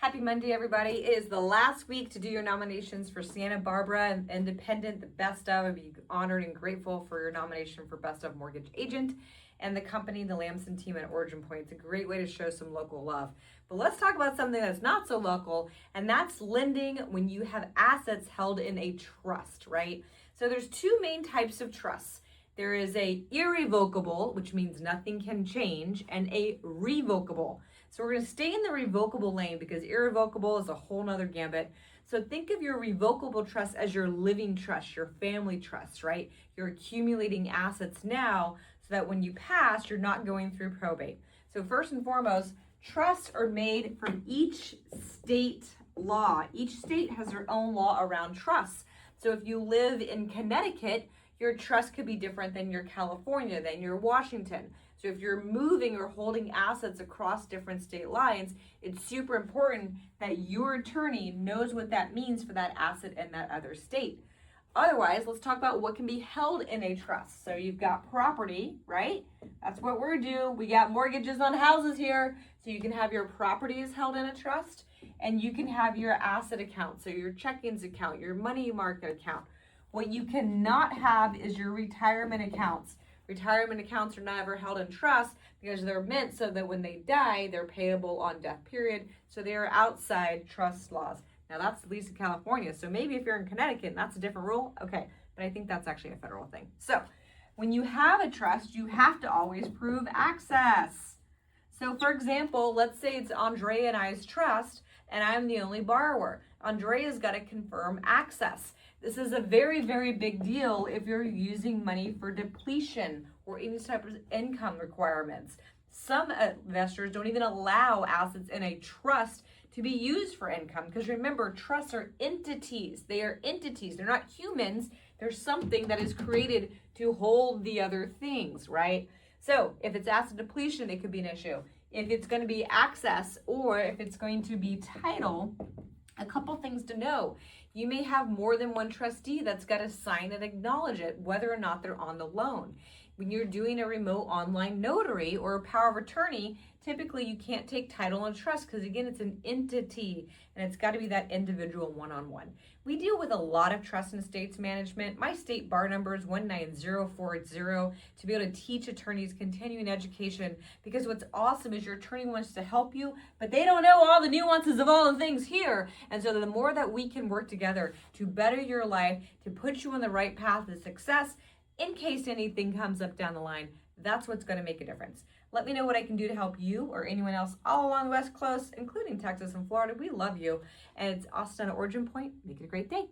Happy Monday, everybody. It is the last week to do your nominations for Santa Barbara and Independent, the best of. I'd be honored and grateful for your nomination for Best of Mortgage Agent and the company, the Lamson team at Origin Point. It's a great way to show some local love. But let's talk about something that's not so local, and that's lending when you have assets held in a trust, right? So there's two main types of trusts. There is a irrevocable, which means nothing can change, and a revocable. So we're going to stay in the revocable lane because irrevocable is a whole nother gambit. So think of your revocable trust as your living trust, your family trust, right? You're accumulating assets now so that when you pass, you're not going through probate. So first and foremost, trusts are made from each state law. Each state has their own law around trusts. So if you live in Connecticut, your trust could be different than your California, than your Washington. So if you're moving or holding assets across different state lines, it's super important that your attorney knows what that means for that asset in that other state. Otherwise, let's talk about what can be held in a trust. So you've got property, right? That's what we're doing. We got mortgages on houses here. So you can have your properties held in a trust, and you can have your asset account. So your checkings account, your money market account. What you cannot have is your retirement accounts. Retirement accounts are never held in trust because they're meant so that when they die, they're payable on death period. So they are outside trust laws. Now that's at least in California. So maybe if you're in Connecticut and that's a different rule, okay. But I think that's actually a federal thing. So when you have a trust, you have to always prove access. So for example, let's say it's Andrea and I's trust and I'm the only borrower. Andrea's got to confirm access. This is a very, very big deal if you're using money for depletion or any type of income requirements. Some investors don't even allow assets in a trust to be used for income because remember, trusts are entities. They are entities. They're not humans. They're something that is created to hold the other things, right? So if it's asset depletion, it could be an issue. If it's going to be access or if it's going to be title, a couple things to know. You may have more than one trustee that's got to sign and acknowledge it, whether or not they're on the loan. When you're doing a remote online notary or a power of attorney, typically you can't take title and trust because again, it's an entity and it's got to be that individual one-on-one. We deal with a lot of trust and estates management. My state bar number is 19040 to be able to teach attorneys continuing education because what's awesome is your attorney wants to help you, but they don't know all the nuances of all the things here. And so the more that we can work together to better your life, to put you on the right path to success, in case anything comes up down the line, that's what's going to make a difference. Let me know what I can do to help you or anyone else all along the West Coast, including Texas and Florida. We love you. And it's Austin at Origin Point. Make it a great day.